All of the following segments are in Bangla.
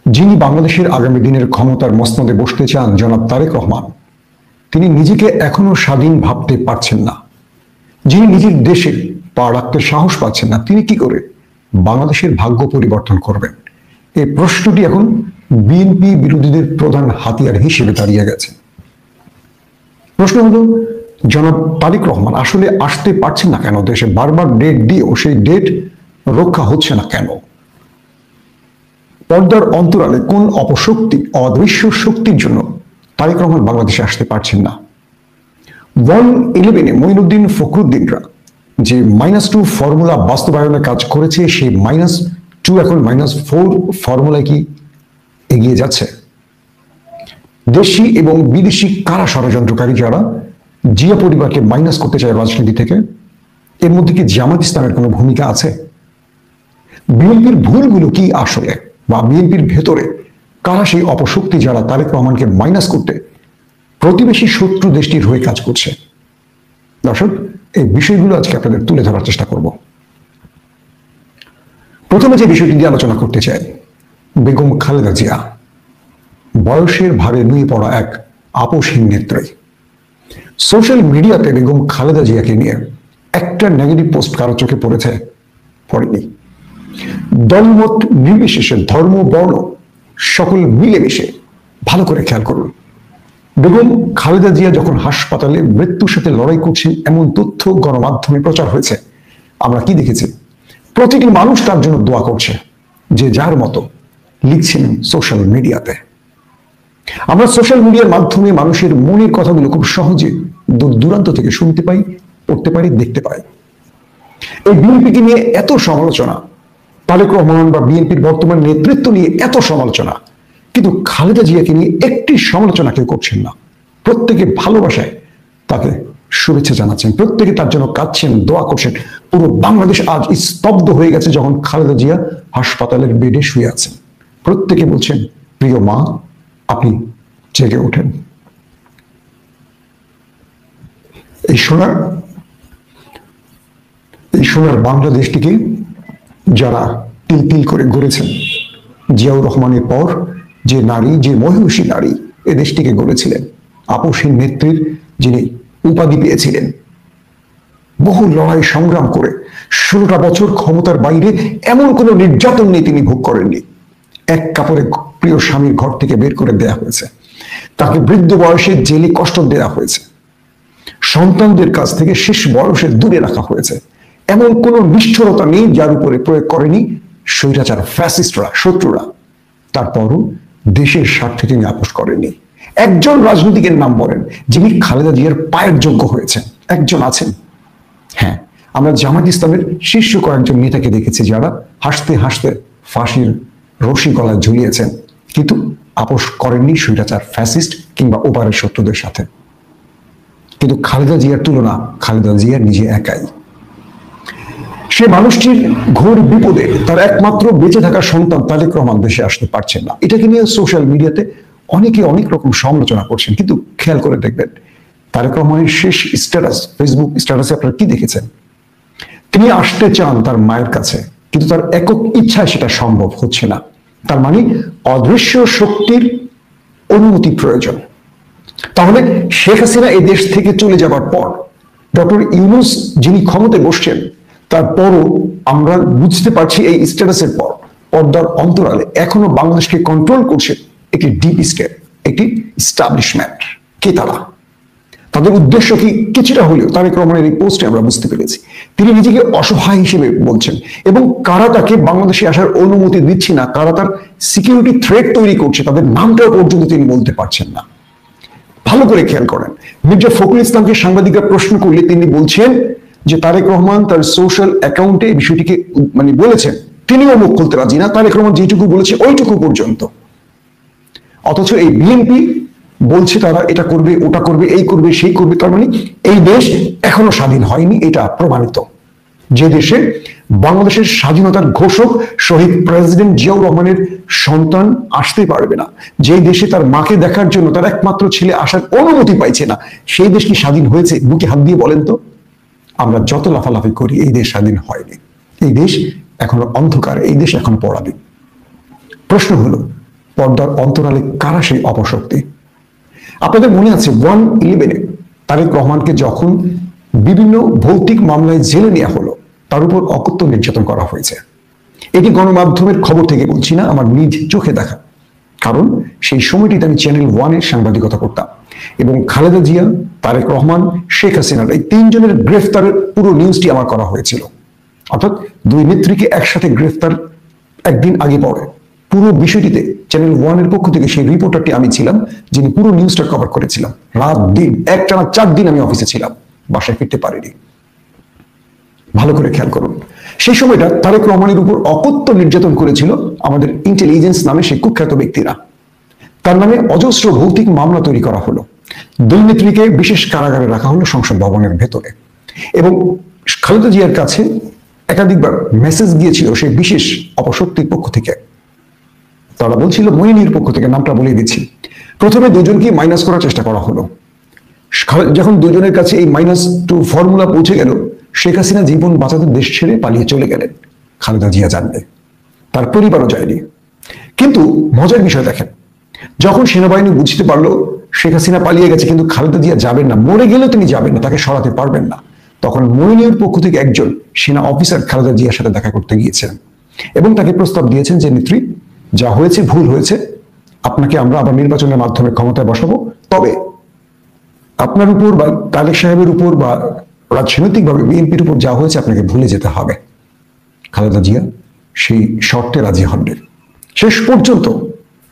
যিনি বাংলাদেশের আগামী দিনের ক্ষমতার মসনদে বসতে চান, জনাব তারেক রহমান, তিনি নিজেকে এখনো স্বাধীন ভাবতে পারছেন না। যিনি নিজের দেশে পা রাখতে সাহস পাচ্ছেন না, তিনি কি করে বাংলাদেশের ভাগ্য পরিবর্তন করবেন? এই প্রশ্নটি এখন বিএনপি বিরোধীদের প্রধান হাতিয়ার হিসেবে দাঁড়িয়ে গেছে। প্রশ্ন হলো, জনাব তারেক রহমান আসলে আসতে পারছেন না কেন দেশে? বারবার ডেট দিয়েও সেই ডেট রক্ষা হচ্ছে না কেন? পর্দার অন্তরালে কোন অপশক্তি, অদৃশ্য শক্তির জন্য তারেক রহমান বাংলাদেশে আসতে পারছেন না? 111-এ মঈনুদ্দিন ফখরুদ্দিনরা যে -2 ফর্মুলা বাস্তবায়নের কাজ করেছে, সেই -2 এখন -4 ফর্মুলায় কি এগিয়ে যাচ্ছে? দেশি এবং বিদেশি কারা ষড়যন্ত্রকারী যারা জিয়া পরিবারকে মাইনাস করতে চায় রাজনীতি থেকে? এর মধ্যে কি জামাত ইসলামের কোনো ভূমিকা আছে? বিএনপির ভুলগুলো কি আসলে, বা বিএনপির ভেতরে কারা সেই অপশক্তি যারা তারেক রহমানকে মাইনাস করতে প্রতিবেশী শত্রু দেশটির হয়ে কাজ করছে? দর্শক, এই বিষয়গুলো আজকে আপনাদের তুলে ধরার চেষ্টা করব। প্রথমে যে বিষয়টি নিয়ে আলোচনা করতে চাই, বেগম খালেদা জিয়া, বয়সের ভারে নুয়ে পড়া এক আপোষহীন নেত্রী। সোশ্যাল মিডিয়াতে বেগম খালেদা জিয়াকে নিয়ে একটা নেগেটিভ পোস্ট কারো চোখে পড়েছে? পড়েনি। দলমত নির্বিশেষে, ধর্ম বর্ণ সকল মিলেমিশে ভালো করে খেয়াল করুন। বেগম খালেদা জিয়া যখন হাসপাতালে মৃত্যুর সাথে লড়াই করছেন এমন তথ্য গণমাধ্যমে প্রচার হয়েছে, আমরা কি দেখেছি? প্রতিটি মানুষ তার জন্য দোয়া করছে, যে যার মতো লিখছেন সোশ্যাল মিডিয়াতে। আমরা সোশ্যাল মিডিয়ার মাধ্যমে মানুষের মনের কথাগুলো খুব সহজে দূর দূরান্ত থেকে শুনতে পাই, পড়তে পারি, দেখতে পাই। এই বিএনপিকে নিয়ে এত সমালোচনা, তারেক রহমান বা বিএনপির বর্তমান নেতৃত্ব নিয়ে এত সমালোচনা, কিন্তু খালেদা জিয়াকে নিয়ে একটি সমালোচনা কেউ করছেন না। প্রত্যেকে ভালোবাসায় তাকে শুভেচ্ছা জানাচ্ছেন, প্রত্যেকে তার জন্য কাঁদছেন, দোয়া করছেন। পুরো বাংলাদেশ আজ স্তব্ধ হয়ে গেছে যখন খালেদা জিয়া হাসপাতালের বেডে শুয়ে আছেন। প্রত্যেকে বলছেন, প্রিয় মা, আপনি জেগে ওঠেন। এই সোনার বাংলাদেশটিকে যারা তিল তিল করে গড়েছেন, জিয়াউর রহমানের পর যে নারী, যে মহিষী নারী এ দেশটিকে গড়েছিলেন, আপোষহীন নেত্রীর যিনি উপাধি পেয়েছিলেন, বহু লড়াই সংগ্রাম করে 16টা বছর ক্ষমতার বাইরে এমন কোনো নির্যাতন নেই তিনি ভোগ করেননি। এক কাপড়ে প্রিয় স্বামীর ঘর থেকে বের করে দেয়া হয়েছে, তাকে বৃদ্ধ বয়সে জেলে কষ্ট দেওয়া হয়েছে, সন্তানদের কাছ থেকে শেষ বয়সে দূরে রাখা হয়েছে। এমন কোন নিষ্ঠুরতা নেই যার উপরে প্রয়োগ করেনি স্বৈরাচার ফ্যাসিস্টরা, শত্রুরা। তারপরও দেশের স্বার্থে তিনি আপোষ করেননি। একজন রাজনীতিকের নাম বলেন যিনি খালেদা জিয়ার পায়ের যোগ্য হয়েছেন? একজন আছেন? হ্যাঁ, আমরা জামাত ইসলামের শীর্ষ কয়েকজন নেতাকে দেখেছি যারা হাসতে হাসতে ফাঁসির রশি গলায় ঝুলিয়েছেন, কিন্তু আপোষ করেননি স্বৈরাচার ফ্যাসিস্ট কিংবা ওপারের শত্রুদের সাথে। কিন্তু খালেদা জিয়ার তুলনা খালেদা জিয়া নিজে একাই। সে মানুষটির ঘোর বিপদে তার একমাত্র বেঁচে থাকা সন্তান তারেক রহমান দেশে আসতে পারছেন না। এটাকে নিয়ে সোশ্যাল মিডিয়াতে অনেকে অনেক রকম সমালোচনা করছেন, কিন্তু খেয়াল করে দেখবেন তারেক রহমানের শেষ স্ট্যাটাস, ফেসবুক স্ট্যাটাসে আপনারা কি দেখেছেন? তিনি আসতে চান তার মায়ের কাছে, কিন্তু তার একক ইচ্ছায় সেটা সম্ভব হচ্ছে না। তার মানে অদৃশ্য শক্তির অনুমতি প্রয়োজন। তাহলে শেখ হাসিনা এই দেশ থেকে চলে যাবার পর ডক্টর ইউনূস যিনি ক্ষমতায় বসছেন, তারপরও আমরা বুঝতে পারছি এই স্ট্যাটাসের পর পর্দার অন্তরালে এখনো বাংলাদেশকে কন্ট্রোল করছে একটি ডিপ স্টেট, একটি এস্টাবলিশমেন্ট। কে তারা? তাদের উদ্দেশ্য কি কিছুটা হলেও তারেক রহমানের এই পোস্টে আমরা বুঝতে পেরেছি। তিনি নিজেকে অসহায় হিসেবে বলছেন, এবং কারা তাকে বাংলাদেশে আসার অনুমতি দিচ্ছে না, কারা তার সিকিউরিটি থ্রেট তৈরি করছে, তাদের নামটাও পর্যন্ত তিনি বলতে পারছেন না। ভালো করে খেয়াল করেন, মির্জা ফখরুল ইসলামকে সাংবাদিকরা প্রশ্ন করলে তিনি বলছেন যে তারেক রহমান তার সোশ্যাল অ্যাকাউন্টে এই বিষয়টিকে বলেছেন, তিনিও মুখ খুলতে রাজি না। তারেক রহমান যেটুকু বলেছে ওইটুকু পর্যন্ত। অথচ এই বিএনপি বলছে তারা এটা করবে, ওটা করবে, এই করবে, সেই করবে। তার মানে এই দেশ এখনো স্বাধীন হয়নি, এটা প্রমাণিত। যে দেশে বাংলাদেশের স্বাধীনতার ঘোষক শহীদ প্রেসিডেন্ট জিয়াউর রহমানের সন্তান আসতে পারবে না, যে দেশে তার মাকে দেখার জন্য তার একমাত্র ছেলে আসার অনুমতি পাইছে না, সেই দেশ কি স্বাধীন হয়েছে? বুকে হাত দিয়ে বলেন তো। আমরা যত লাফালাফি করি, এই দেশ স্বাধীন হয়নি। এই দেশ এখনো অন্ধকার, এই দেশ এখনো পরাধীন। প্রশ্ন হলো, পর্দার অন্তরালে কারা সেই অপশক্তি? আপনাদের মনে আছে 1/11-এ তারেক রহমানকে যখন বিভিন্ন ভৌতিক মামলায় জেলে নেওয়া হলো, তার উপর অকথ্য নির্যাতন করা হয়েছে। এটি গণমাধ্যমের খবর থেকে বলছি না, আমার নিজ চোখে দেখা। কারণ সেই সময়টিতে আমি চ্যানেল 1-এর সাংবাদিকতা করতাম এবং খালেদা জিয়া, তারেক রহমান, শেখ হাসিনার এই তিনজনের গ্রেফতারের পুরো নিউজটি আমার করা হয়েছিল। অর্থাৎ দুই নেত্রীকে একসাথে গ্রেফতার একদিন আগে পরে পুরো বিষয়টিতে চ্যানেল 1-এর পক্ষ থেকে সেই রিপোর্টারটি আমি ছিলাম, যিনি পুরো নিউজটা কভার করেছিলাম। রাত দিন একটানা 4 দিন আমি অফিসে ছিলাম, বাসায় ফিরতে পারিনি। ভালো করে খেয়াল করুন, সেই সময়টা তারেক রহমানের উপর অকথ্য নির্যাতন করেছিল আমাদের ইন্টেলিজেন্স নামে সেই কুখ্যাত ব্যক্তিরা। তার নামে অজস্র ভৌতিক মামলা তৈরি করা হলো। দুই নেত্রীকে বিশেষ কারাগারে রাখা হলো সংসদ ভবনের ভেতরে, এবং খালেদা জিয়ার কাছে একাধিকবার মেসেজ গিয়েছিল সেই বিশেষ অপশক্তির পক্ষ থেকে। তারা বলছিল মইনির পক্ষ থেকে, নামটা বলে দিচ্ছি। প্রথমে দুজনকে মাইনাস করার চেষ্টা করা হলো। যখন দুজনের কাছে এই -2 ফর্মুলা পৌঁছে গেল, শেখ হাসিনা জীবন বাঁচাতে দেশ ছেড়ে পালিয়ে চলে গেলেন। খালেদা জিয়া জানবে, তার পরিবারও যায়নি। কিন্তু মজার বিষয় দেখেন, যখন সেনাবাহিনী বুঝতে পারলো শেখ হাসিনা পালিয়ে গেছে কিন্তু খালেদা জিয়া যাবেন না, মরে গেলেও তিনি যাবেন না, তাকে সরাতে পারবেন না, তখন মইনের পক্ষ থেকে একজন সেনা অফিসার খালেদা জিয়ার সাথে দেখা করতে গিয়েছেন এবং তাকে প্রস্তাব দিয়েছেন যে নেত্রী, যা হয়েছে ভুল হয়েছে, আপনাকে আমরা আবার নির্বাচনের মাধ্যমে ক্ষমতায় বসাবো, তবে আপনার উপর বা তারেক সাহেবের উপর বা রাজনৈতিকভাবে বিএনপির উপর যা হয়েছে আপনাকে ভুলে যেতে হবে। খালেদা জিয়া সেই শর্তে রাজি হননি। শেষ পর্যন্ত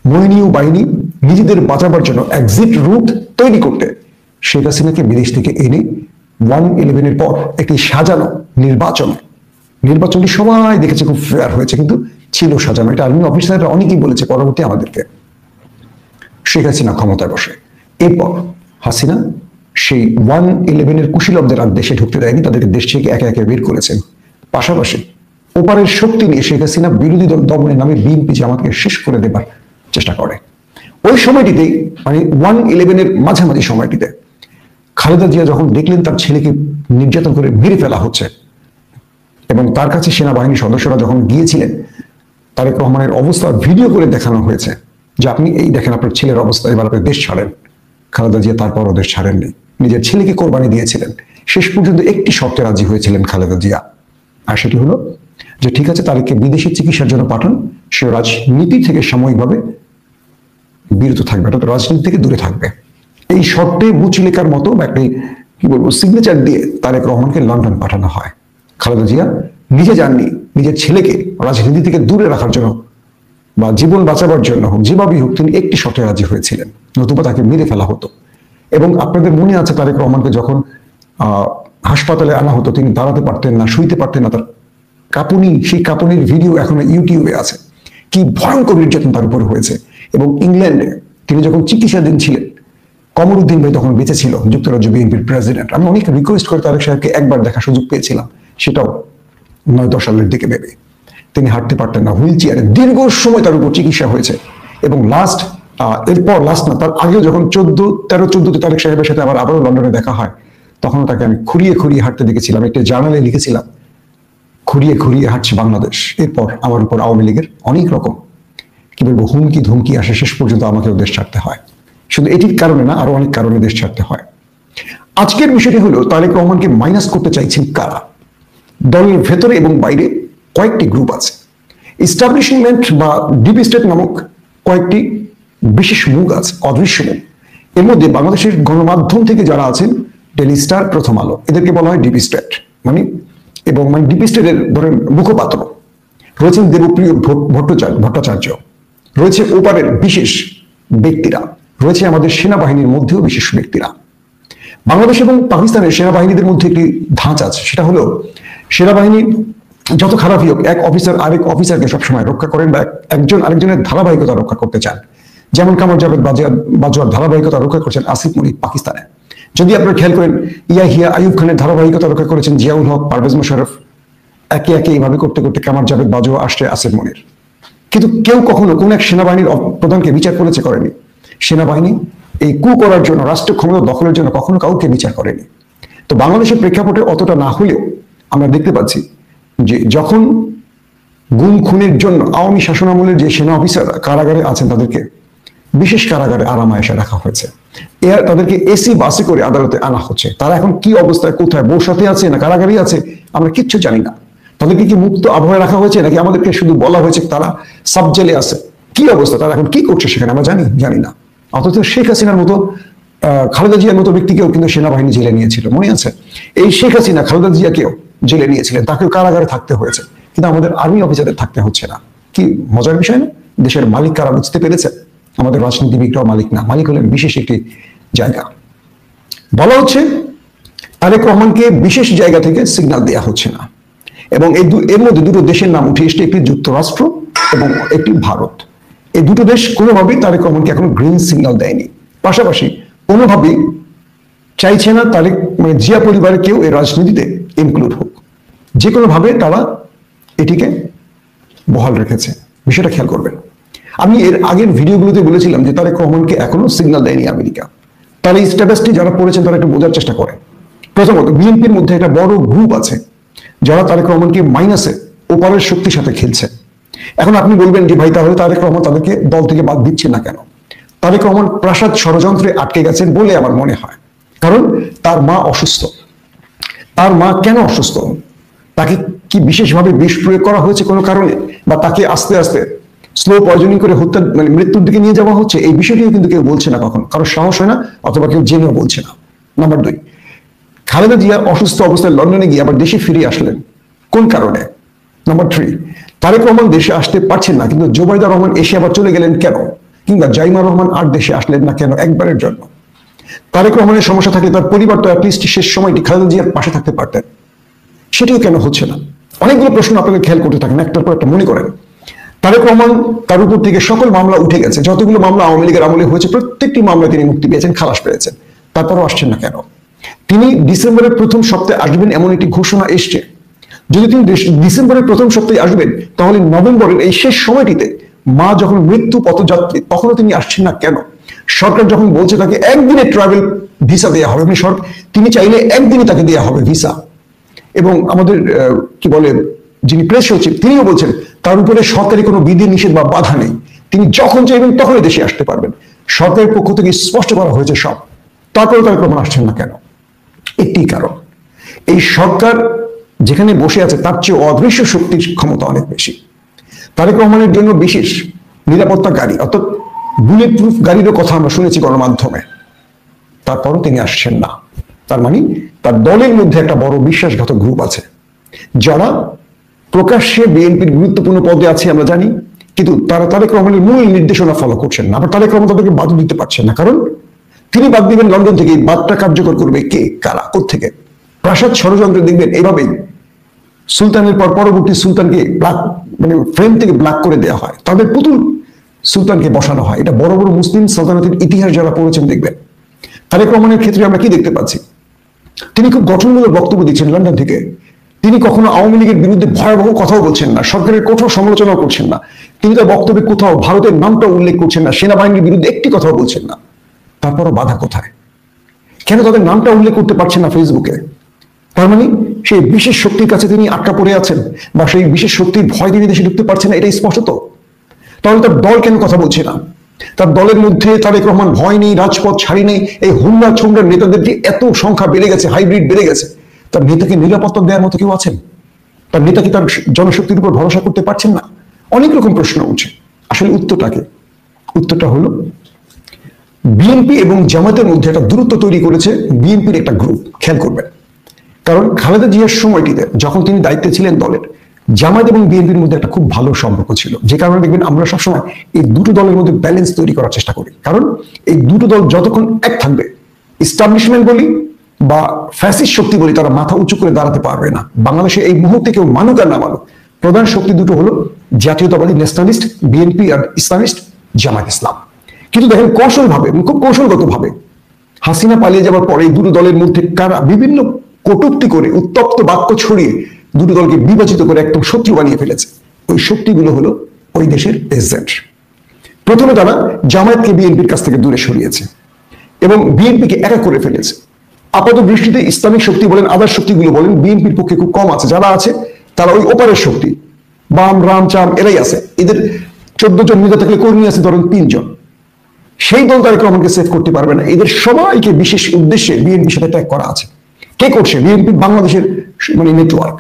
মইনীয় বাহিনী নিজেদের বাঁচাবার জন্য এক্সিট রুট তৈরি করতে শেখ হাসিনাকে বিদেশ থেকে এনে 1/11-এর পর একটি সাজানো নির্বাচনটি সবাই দেখেছে খুব ফেয়ার হয়েছে, কিন্তু ছিল সাজানো। এটা আর্মি অফিসাররা অনেকেই বলেছে পরবর্তী আমাদেরকে। শেখ হাসিনা ক্ষমতায় বসে, এরপর হাসিনা সেই 1/11-এর কুশীলবদের আর দেশে ঢুকতে দেয়নি, তাদেরকে দেশ থেকে একে একে বের করেছেন। পাশাপাশি ওপারের শক্তি নিয়ে শেখ হাসিনা বিরোধী দল দমনের নামে বিএনপি জামাতকে শেষ করে দেবার চেষ্টা করে। ওই সময়টিতেই, মানে 1/11-এর মাঝামাঝি সময়টিতে, খালেদা জিয়া যখন দেখলেন তার ছেলেকে নির্যাতন করে মেরে ফেলা হচ্ছে এবং তার কাছে সেনাবাহিনীর সদস্যরা যখন গিয়েছিলেন, তারেক রহমানের অবস্থা ভিডিও করে দেখানো হয়েছে যে আপনি এই দেখেন আপনার ছেলের অবস্থা, এবার আপনি দেশ ছাড়েন। খালেদা জিয়া তারপরও দেশ ছাড়েননি, নিজের ছেলেকে কোরবানি দিয়েছিলেন। শেষ পর্যন্ত একটি শর্তে রাজি হয়েছিলেন খালেদা জিয়া, আর সেটি হলো যে ঠিক আছে, তারেককে বিদেশি চিকিৎসার জন্য পাঠান, সে রাজনীতি থেকে সাময়িকভাবে বিরত থাকবে, অর্থাৎ রাজনীতি থেকে দূরে থাকবে। এই শর্তে মুচলেকার মতো বা একটি কি বলবো সিগনেচার দিয়ে তারেক রহমানকে লন্ডন পাঠানো হয়। খালেদা জিয়া নিজে যাননি, নিজের ছেলেকে রাজনীতি থেকে দূরে রাখার জন্য বা জীবন বাঁচাবার জন্য হোক, যেভাবেই হোক, তিনি একটি শর্তে রাজি হয়েছিলেন, নতুবা তাকে মেরে ফেলা হতো। এবং আপনাদের মনে আছে তারেক রহমানকে যখন হাসপাতালে আনা হতো, তিনি দাঁড়াতে পারতেন না, শুইতে পারতেন না, তার কাঁপুনি, সেই কাঁপুনির ভিডিও এখন ইউটিউবে আছে। কি ভয়ঙ্কর নির্যাতন তার উপর হয়েছে। এবং ইংল্যান্ডে তিনি যখন চিকিৎসাধীন ছিলেন, কমরুদ্দিন ভাই তখন বেঁচে ছিল, যুক্তরাজ্য বিএনপির প্রেসিডেন্ট। আমি অনেক রিকোয়েস্ট করে তারেক সাহেবকে একবার দেখার সুযোগ পেয়েছিলাম, সেটাও 9-10 সালের দিকে ভেবে। তিনি হাঁটতে পারতেন না, হুইল চেয়ারে দীর্ঘ সময় তার উপর চিকিৎসা হয়েছে। এবং এরপর লাস্ট না, তার আগেও যখন 13-14-তে তারেক সাহেবের সাথে আবারও লন্ডনে দেখা হয়, তখনও তাকে আমি খুঁড়িয়ে খুঁড়িয়ে হাঁটতে দেখেছিলাম। একটা জার্নালে লিখেছিলাম, খুঁড়িয়ে খুঁড়িয়ে হাঁটছে বাংলাদেশ। এরপর আমার উপর আওয়ামী লীগের অনেক রকম কি বলবো হুমকি ধুমকি আসে, শেষ পর্যন্ত আমাকেও দেশ ছাড়তে হয়। শুধু এটির কারণে না, আরো অনেক কারণে দেশ ছাড়তে হয়। আজকের বিষয়টি হলো তারেক রহমানকে মাইনাস করতে চাইছেন কারা? দলের ভেতরে এবং বাইরে কয়েকটি গ্রুপ আছে। ইস্টাবলিশমেন্ট বা ডিপ স্টেট নামক কয়েকটি বিশেষ মুখ আছে, অদৃশ্য মুখ। এর মধ্যে বাংলাদেশের গণমাধ্যম থেকে যারা আছেন, ডেইলি স্টার, প্রথম আলো, এদেরকে বলা হয় ডিপ স্টেট। মানে ডিপ স্টেটের ধরেন মুখপাত্র রয়েছেন দেবপ্রিয় ভট্টাচার্য, রয়েছে ওপারের বিশেষ ব্যক্তিরা, রয়েছে আমাদের সেনাবাহিনীর মধ্যেও বিশেষ ব্যক্তিরা। বাংলাদেশ এবং পাকিস্তানের সেনাবাহিনীদের মধ্যে একটি ধাঁচ আছে, সেটা হলো সেনাবাহিনী যত খারাপই হোক, এক অফিসার আরেক অফিসারকে সবসময় রক্ষা করেন বা একজন আরেকজনের ধারাবাহিকতা রক্ষা করতে চান। যেমন কামার জাভেদ বাজওয়ার ধারাবাহিকতা রক্ষা করছেন আসিফ মনির পাকিস্তানে। যদি আপনারা খেয়াল করেন, ইয়াহিয়া আইয়ুব খানের ধারাবাহিকতা রক্ষা করেছেন জিয়াউল হক, পারভেজ মোশাররফ। একে একে এইভাবে করতে করতে কামার জাভেদ বাজওয়া আসছে আসিফ মনির। কিন্তু কেউ কখনো কোন এক সেনাবাহিনীর প্রধানকে বিচার করেনি। সেনাবাহিনী এই কু করার জন্য, রাষ্ট্র ক্ষমতা দখলের জন্য কখনো কাউকে বিচার করেনি। তো বাংলাদেশের প্রেক্ষাপটে অতটা না হলেও আমরা দেখতে পাচ্ছি যে যখন গুম খুনের জন্য আওয়ামী শাসনামলের যে সেনা অফিসাররা কারাগারে আছেন তাদেরকে বিশেষ কারাগারে আরামায়েশে রাখা হয়েছে। তাদেরকে এসি বাসে করে আদালতে আনা হচ্ছে। তারা এখন কি অবস্থায়, কোথায়, বউসাথে আছে না কারাগারে আছে, আমরা কিচ্ছু জানি না। তাদেরকে কি মুক্ত আবহাওয়ায় রাখা হয়েছে নাকি আমাদেরকে শুধু বলা হয়েছে তারা সাব জেলে আছে? কি অবস্থা, তারা এখন কি করছে সেখানে আমরা জানি না। অথচ শেখ হাসিনার মতো খালেদা জিয়ার মতো ব্যক্তিকেও কিন্তু সেনাবাহিনী জেলে নিয়েছিল, মনে আছে? এই শেখ হাসিনা খালেদা জিয়াকেও জেলে নিয়েছিলেন, তাকেও কারাগারে থাকতে হয়েছে, কিন্তু আমাদের আর্মি অফিসারদের থাকতে হচ্ছে না। কি মজার বিষয় না? দেশের মালিক কারা বুঝতে পেরেছে? আমাদের রাজনীতিবিদরাও মালিক না, মালিক হলেন বিশেষ একটি জায়গা। বলা হচ্ছে তারেক রহমানকে বিশেষ জায়গা থেকে সিগন্যাল দেওয়া হচ্ছে না, এবং এর মধ্যে দুটো দেশের নাম উঠে এসছে, একটি যুক্তরাষ্ট্র এবং একটি ভারত। এই দুটো দেশ কোনোভাবেই তারেক রহমানকে এখনো গ্রিন সিগন্যাল দেয়নি। পাশাপাশি কোনোভাবেই চাইছে না তারেক জিয়া পরিবারের কেউ এই রাজনীতিতে ইনক্লুড হোক। যে কোনোভাবে তারা এটিকে বহাল রেখেছে। বিষয়টা খেয়াল করবেন। আমি এর আগের ভিডিওগুলোতে বলেছিলাম যে তারেক রহমানকে এখনো সিগন্যাল দেয়নি আমেরিকা। তার এই স্ট্যাটাসটি যারা পড়েছেন তারা একটু বোঝার চেষ্টা করেন। প্রথমত, বিএনপির মধ্যে একটা বড় গ্রুপ আছে যারা তারেক রহমানকে মাইনাসে ওপারের শক্তির সাথে খেলছে। এখন আপনি বলবেন যে ভাই তাহলে তারেক রহমান তাদেরকে দল থেকে বাদ দিচ্ছে না কেন? তারেক রহমান প্রাসাদ ষড়যন্ত্রে আটকে গেছেন বলে আমার মনে হয়। কারণ তার মা অসুস্থ। তার মা কেন অসুস্থ? তাকে কি বিশেষভাবে বিষ প্রয়োগ করা হয়েছে কোনো কারণে, বা তাকে আস্তে আস্তে স্লো পয়জনিং করে হত্যা মৃত্যুর দিকে নিয়ে যাওয়া হচ্ছে? এই বিষয়টিও কিন্তু কেউ বলছে না, কখন কারো সাহস হয় না, অথবা কেউ জেনেও বলছে না। নাম্বার 2, খালেদা জিয়া অসুস্থ অবস্থায় লন্ডনে গিয়ে আবার দেশে ফিরে আসলেন কোন কারণে? নাম্বার 3, তারেক রহমান দেশে আসতে পারছেন না, কিন্তু জোবাইদা রহমান এসে আবার চলে গেলেন কেন? কিংবা জাইমা রহমান আর দেশে আসলেন না কেন একবারের জন্য? তারেক রহমানের সমস্যা থাকে, তার পরিবার তো অ্যাটলিস্ট শেষ সময়টি খালেদা জিয়ার পাশে থাকতে পারতেন, সেটিও কেন হচ্ছে না? অনেকগুলো প্রশ্ন আপনাকে খেয়াল করতে থাকেন, একটার পর একটা মনে করেন। তারেক রহমান তার উপর থেকে সকল মামলা উঠে গেছে, যতগুলো মামলা আওয়ামী লীগের আমলে হয়েছে প্রত্যেকটি মামলায় তিনি মুক্তি পেয়েছেন, খালাস পেয়েছেন, তারপরও আসছেন না কেন? তিনি ডিসেম্বরের প্রথম সপ্তাহে আসবেন এমন একটি ঘোষণা এসছে। যদি তিনি ডিসেম্বরের প্রথম সপ্তাহে আসবেন, তাহলে নভেম্বরের এই শেষ সময়টিতে মা যখন মৃত্যু পথযাত্রী, তখনও তিনি আসছেন না কেন? সরকার যখন বলছে তাকে একদিনে ট্রাভেল ভিসা দেওয়া হবে, তিনি চাইলে একদিনই তাকে দেওয়া হবে ভিসা, এবং আমাদের কি বলে যিনি প্রেস সচিব তিনিও বলছেন তার উপরে সরকারি কোনো বিধি নিষেধ বা বাধা নেই, তিনি যখন চাইবেন তখনই দেশে আসতে পারবেন। সরকারের পক্ষ থেকে স্পষ্ট করা হয়েছে সব, তারপরে তারেক রহমান আসছেন না কেন? একটি কারণ, এই সরকার যেখানে বসে আছে তার চেয়ে অদৃশ্য শক্তির ক্ষমতা অনেক বেশি। তারেক রহমানের জন্য বিশেষ নিরাপত্তা গাড়ি, অর্থাৎ বুলেট প্রুফ গাড়িরও কথা আমরা শুনেছি গণমাধ্যমে, তারপরও তিনি আসছেন না। তার মানে তার দলের মধ্যে একটা বড় বিশ্বাসঘাতক গ্রুপ আছে যারা প্রকাশ্যে বিএনপির গুরুত্বপূর্ণ পদে আছে আমরা জানি, কিন্তু তারা তারেক রহমানের মূল নির্দেশনা ফলো করছেন না। আবার তারেক রহমান তাদেরকে বাদ দিতে পারছেন না, কারণ তিনি বাদ দিবেন লন্ডন থেকে, বাদটা কার্যকর করবে কে, কারা, কোত্থেকে? প্রাসাদ ষড়যন্ত্রে দেখবেন এভাবেই সুলতানের পর পরবর্তী সুলতানকে ফ্রেম থেকে ব্ল্যাক করে দেওয়া হয়, তাদের পুতুল সুলতানকে বসানো হয়। এটা বড় বড় মুসলিম সালতানাতের ইতিহাস যারা পড়েছেন দেখবেন। তারেক রহমানের ক্ষেত্রে আমরা কি দেখতে পাচ্ছি? তিনি খুব গঠনমূলক বক্তব্য দিচ্ছেন লন্ডন থেকে, তিনি কখনো আওয়ামী লীগের বিরুদ্ধে ভয়াবহ কথাও বলছেন না, সরকারের কঠোর সমালোচনাও করছেন না, তিনি তার বক্তব্যে কোথাও ভারতের নামটা উল্লেখ করছেন না, সেনাবাহিনীর বিরুদ্ধে একটি কথাও বলছেন না। তারপরও বাধা কোথায়? কেন তাদের নামটা উল্লেখ করতে পারছেন না ফেসবুকে? তার মানে সেই বিশেষ শক্তির কাছে তিনি আটকা পড়ে আছেন, বা সেই বিশেষ শক্তির ভয় তিনি দেশে ঢুকতে পারছেন না, এটা স্পষ্ট। তাহলে তার দল কেন কথা বলছে না? তার দলের মধ্যে তারেক রহমান ভয় নেই, রাজপথ ছাড়ি নেই, এই হুন্ডা ছুন্ডার নেতাদের যে এত সংখ্যা বেড়ে গেছে, হাইব্রিড বেড়ে গেছে, তার নেতাকে নিরাপত্তা দেওয়ার মতো কেউ আছেন? তার নেতা কি তার জনশক্তির উপর ভরসা করতে পারছেন না? অনেক রকম প্রশ্ন উঠছে। আসলে উত্তরটা হলো বিএনপি এবং জামাতের মধ্যে একটা দূরত্ব তৈরি করেছে বিএনপির একটা গ্রুপ। খেয়াল করবেন, কারণ খালেদা জিয়ার সময়টিতে যখন তিনি দায়িত্বে ছিলেন দলের, জামাত এবং বিএনপির মধ্যে একটা খুব ভালো সম্পর্ক ছিল, যে কারণে দেখবেন আমরা সবসময় এই দুটো দলের মধ্যে ব্যালেন্স তৈরি করার চেষ্টা করি। কারণ এই দুটো দল যতক্ষণ এক থাকবে, ইস্টাবলিশমেন্ট বলি বা ফ্যাসিস্ট শক্তি বলি, তারা মাথা উঁচু করে দাঁড়াতে পারবে না। বাংলাদেশে এই মুহূর্তে কেউ মানুক আর না মানুক, প্রধান শক্তি দুটো হলো জাতীয়তাবাদী ন্যাশনালিস্ট বিএনপি আর ইসলামিস্ট জামাত ইসলাম। কিন্তু দেখেন কৌশলভাবে, খুব কৌশলগতভাবে হাসিনা পালিয়ে যাওয়ার পরে এই দুটো দলের মধ্যে কারা বিভিন্ন কটূক্তি করে, উত্তপ্ত বাক্য ছড়িয়ে দুটো দলকে বিভাজিত করে একদম শত্রু বানিয়ে ফেলেছে। ওই শক্তিগুলো হলো ওই দেশের এজেন্ট। প্রথমে তারা জামায়াতকে বিএনপির কাছ থেকে দূরে সরিয়েছে এবং বিএনপিকে একা করে ফেলেছে। আপাত দৃষ্টিতে ইসলামিক শক্তি বলেন, আদার শক্তিগুলো বলেন, বিএনপির পক্ষে খুব কম আছে, যারা আছে তারা ওই ওপারের শক্তি, বাম রাম চাম এরাই আছে, এদের 14 জন নেতা থাকলে কর্মী আছে ধরেন 3 জন। সেই দল তারেক রহমানকে সেভ করতে পারবে না। এদের সবাইকে বিশেষ উদ্দেশ্যে বিএনপির সাথে ট্যাগ করা আছে। কে করছে? বিএনপি বাংলাদেশের মানে নেটওয়ার্ক।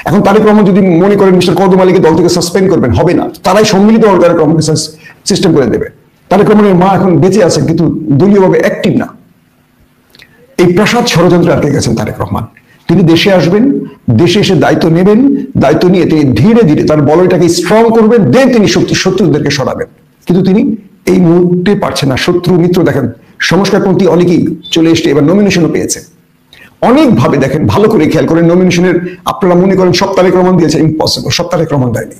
এখন তারেক রহমান যদি মনে করেন মিস্টার কদম আলীকে দল থেকে সাসপেন্ড করবেন, হবে না। তারাই সম্মিলিত তারেক রহমানকে সিস্টেম করে দেবে। তারেক রহমানের মা এখন বেঁচে আছেন কিন্তু দলীয়ভাবে অ্যাক্টিভ না। এই প্রাসাদ ষড়যন্ত্রে আটকে গেছেন তারেক রহমান। তিনি দেশে আসবেন, দেশে এসে দায়িত্ব নেবেন, দায়িত্ব নিয়ে তিনি ধীরে ধীরে তার বলয়টাকে স্ট্রং করবেন, দেন তিনি শত্রুদেরকে সরাবেন। কিন্তু তিনি এই মুহূর্তে পারছেন না। শত্রু মিত্র দেখেন, সংস্কারপন্থী অনেকেই চলে এসছে, এবার নমিনেশনও পেয়েছে। অনেকভাবে দেখেন, ভালো করে খেয়াল করেন, নমিনেশনের আপনারা মনে করেন সব তারেক রহমান দিয়েছে, ইম্পসিবল। সব তারেক রহমান দেয়নি।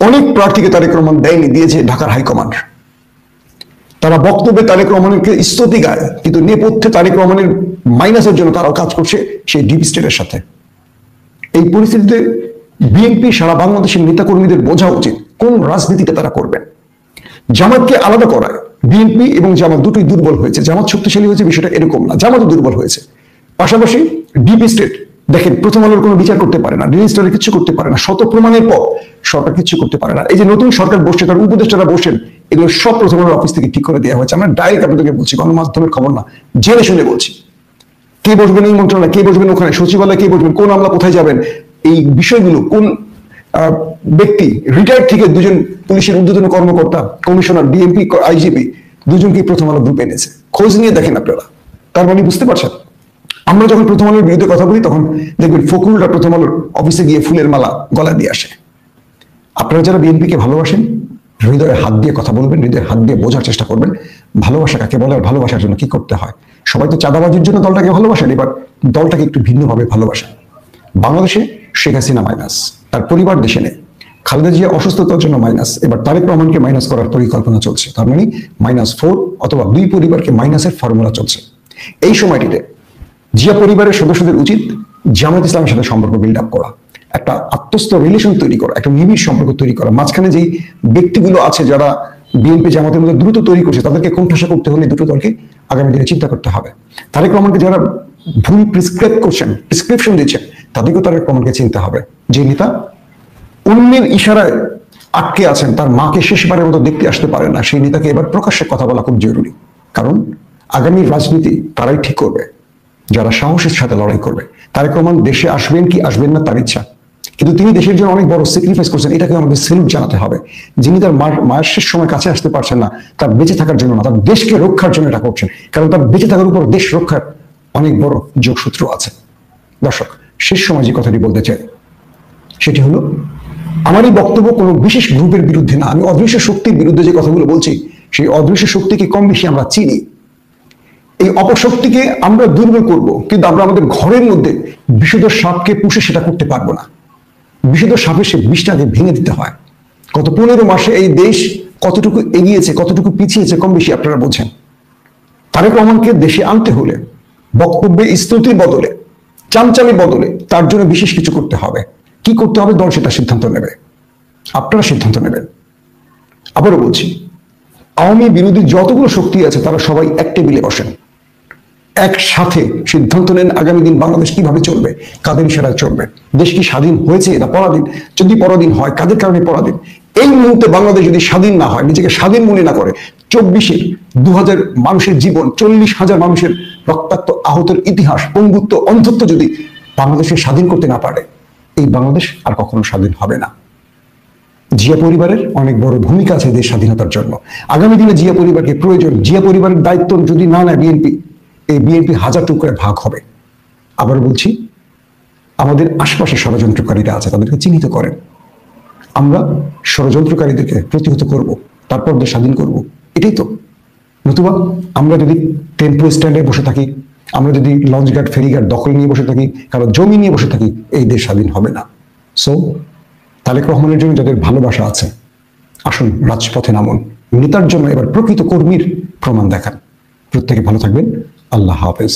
অনেক প্রার্থীকে তারেক রহমান দেয়নি, দিয়েছে ঢাকার হাইকমান্ড। তারা বক্তব্যে তারেক রহমানকে স্তুতি গায়, কিন্তু নেপথ্যে তারেক রহমানের মাইনাসের জন্য তারাও কাজ করছে সেই ডিপ স্টেটের সাথে। এই পরিস্থিতিতে বিএনপি সারা বাংলাদেশের নেতাকর্মীদের বোঝা উচিত কোন রাজনীতিটা তারা করবেন। জামাতকে আলাদা করায় বিএনপি এবং জামাত দুটোই দুর্বল হয়েছে। জামাত শক্তিশালী হয়েছে বিষয়টা এরকম না, জামাতও দুর্বল হয়েছে। পাশাপাশি ডিপ স্টেট দেখেন, প্রথম আলোর কোনো বিচার করতে পারে না, ডেইলি স্টারের কিছু করতে পারে না, শত প্রমাণের পর সরকার কিছু করতে পারে না। এই যে নতুন সরকার বসছে, তার উপদেষ্টারা বসেন, এগুলো সব প্রথম আলোর অফিস থেকে ঠিক করে দেওয়া হয়েছে। আমরা ডাইরেক্ট আপনাদেরকে বলছি, গণমাধ্যমের খবর না, জেনে শুনে বলছি। কে বসবেন এই মন্ত্রণালয়, কে বসবেন ওখানে, সচিবালয়ে কে বসবেন, কোন আমলা কোথায় যাবেন, এই বিষয়গুলো কোন ব্যক্তি, রিটায়ার্ড থেকে 2 জন পুলিশের ঊর্ধ্বতন কর্মকর্তা, কমিশনার, ডিএমপি, আইজিপি, 2 জনকে প্রথম আলো গ্রুপে এনেছে। খোঁজ নিয়ে দেখেন আপনারা। তার মানে বুঝতে পারছেন, আমরা যখন প্রথম আলোর বিরুদ্ধে কথা বলি তখন দেখবেন ফখরুলরা প্রথম আলোর অফিসে গিয়ে ফুলের মালা গলা দিয়ে আসে। আপনারা যারা বিএনপিকে ভালোবাসেন, হৃদয়ে হাত দিয়ে কথা বলবেন, হৃদয়ে হাত দিয়ে বোঝার চেষ্টা করবেন ভালোবাসা কাকে বলে, আর ভালোবাসার জন্য কি করতে হয়। সবাই তো চাঁদাবাজির জন্য দলটাকে ভালোবাসেন, এবার দলটাকে একটু ভিন্নভাবে ভালোবাসেন। বাংলাদেশে শেখ হাসিনা মাইনাস, তার পরিবার দেশে নেই। খালেদা জিয়া অসুস্থতার জন্য মাইনাস, এবার তারেক রহমানকে মাইনাস করার পরিকল্পনা চলছে। তার মানে -4 অথবা 2 পরিবারকে মাইনাসের ফর্মুলা চলছে। এই সময়টিতে জিয়া পরিবারের সদস্যদের উচিত জামায়াত ইসলামের সাথে সম্পর্ক বিল্ড আপ করা, একটা আত্মস্থ রিলেশন তৈরি করা, একটা নিবিড় সম্পর্ক তৈরি করা। মাঝখানে যেই ব্যক্তিগুলো আছে যারা বিএনপি জামাতের মধ্যে দ্রুত তৈরি করছে, তাদেরকে কোণঠাসা করতে হলে দুটো দলকে আগামী দিনে চিন্তা করতে হবে। তারেক রহমানকে যারা ভুল প্রেসক্রিপশন দিচ্ছেন, তাদেরকেও তারেক রহমানকে চিনতে হবে। যে নেতা অন্যের ইশারায় আটকে আছেন, তার মাকে শেষবারের মতো দেখতে আসতে পারে না, সেই নেতাকে এবার প্রকাশ্যে কথা বলা খুব জরুরি। কারণ আগামীর রাজনীতি তারাই ঠিক করবে যারা সাহসের সাথে লড়াই করবে। তারেক রহমান দেশে আসবেন কি আসবেন না তার ইচ্ছা, কিন্তু তিনি দেশের জন্য অনেক বড় স্যাক্রিফাইস করছেন, এটাকে আমাদের সেলুট জানাতে হবে। যিনি তার মায়ের শেষ সময় কাছে আসতে পারছেন না, তার বেঁচে থাকার জন্য না, তার দেশকে রক্ষার জন্য এটা করছেন। কারণ তার বেঁচে থাকার উপর দেশ রক্ষার অনেক বড় যোগসূত্র আছে। দর্শক, শেষ সময় যে কথাটি বলতে চাই সেটি হলো, আমার এই বক্তব্য কোনো বিশেষ গ্রুপের বিরুদ্ধে না। আমি অদৃশ্য শক্তির বিরুদ্ধে যে কথাগুলো বলছি, সেই অদৃশ্য শক্তিকে কম বেশি আমরা চিনি। এই অপশক্তিকে আমরা দুর্বল করব, কিন্তু আমরা আমাদের ঘরের মধ্যে বিষধর সাপকে পুষে সেটা করতে পারবো না। বিষধর সাপের সে বিষটাকে ভেঙে দিতে হয়। গত 15 মাসে এই দেশ কতটুকু এগিয়েছে, কতটুকু পিছিয়েছে কম বেশি আপনারা বোঝেন। তারেক রহমানকে দেশে আনতে হলে বক্তব্যে স্তুতির বদলে, চামচামির বদলে তার জন্য বিশেষ কিছু করতে হবে। কি করতে হবে দল সেটা সিদ্ধান্ত নেবে, আপনারা সিদ্ধান্ত নেবেন। আবারও বলছি, আওয়ামী বিরোধী যতগুলো শক্তি আছে তারা সবাই এক টেবিলে বসেন, একসাথে সিদ্ধান্ত নেন আগামী দিন বাংলাদেশ কিভাবে চলবে, কাদের ইশারায় চলবে। দেশ কি স্বাধীন হয়েছে না পরাধীন? যদি পরাধীন হয়, কাদের কারণে পরাধীন? এই মুহূর্তে বাংলাদেশ যদি স্বাধীন না হয়, নিজেকে স্বাধীন মনে না করে, 2000 মানুষের জীবন, 40,000 মানুষের রক্তাক্ত আহতের ইতিহাস, পঙ্গুত্ব, অন্ধত্ব যদি বাংলাদেশে স্বাধীন করতে না পারে, এই বাংলাদেশ আর কখনো স্বাধীন হবে না। জিয়া পরিবারের অনেক বড় ভূমিকা আছে দেশ স্বাধীনতার জন্য। আগামী দিনে জিয়া পরিবারকে প্রয়োজন। জিয়া পরিবারের দায়িত্ব যদি না নেয় বিএনপি, এই বিএনপি 1000 টুকরায় ভাগ হবে। আবার বলছি, আমাদের আশপাশে ষড়যন্ত্রকারীরা আছে, তাদেরকে চিহ্নিত করেন। আমরা ষড়যন্ত্রকারীদেরকে প্রতিহত করব, তারপর দেশ স্বাধীন করব। এটাই তো। নতুবা আমরা যদি টেম্পো স্ট্যান্ডে বসে থাকি, আমরা যদি লঞ্চঘাট ফেরিঘাট দখল নিয়ে বসে থাকি, কারো জমি নিয়ে বসে থাকি, এই দেশ স্বাধীন হবে না। সো তারেক রহমানের জন্য যাদের ভালোবাসা আছে, আসুন রাজপথে নামুন। নেতার জন্য এবার প্রকৃত কর্মীর প্রমাণ দেখান। প্রত্যেকে ভালো থাকবেন। আল্লাহ হাফেজ।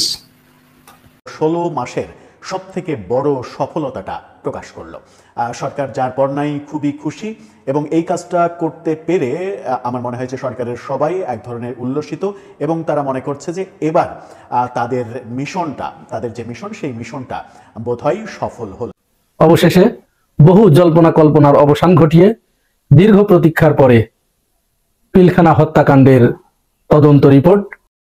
16 মাসের সব থেকে বড় সফলতাটা প্রকাশ করলো সরকার, যার পর নাই খুবই খুশি। এবং এই কাজটা করতে পেরে আমার মনে হয়েছে সরকারের সবাই এক ধরনের উল্লসিত, এবং তারা মনে করছে যে এবার তাদের মিশনটা, তাদের যে মিশন, সেই মিশনটা বোধহয় সফল হলো। অবশেষে বহু জল্পনা কল্পনার অবসান ঘটিয়ে দীর্ঘ প্রতীক্ষার পরে পিলখানা হত্যাকাণ্ডের তদন্ত রিপোর্ট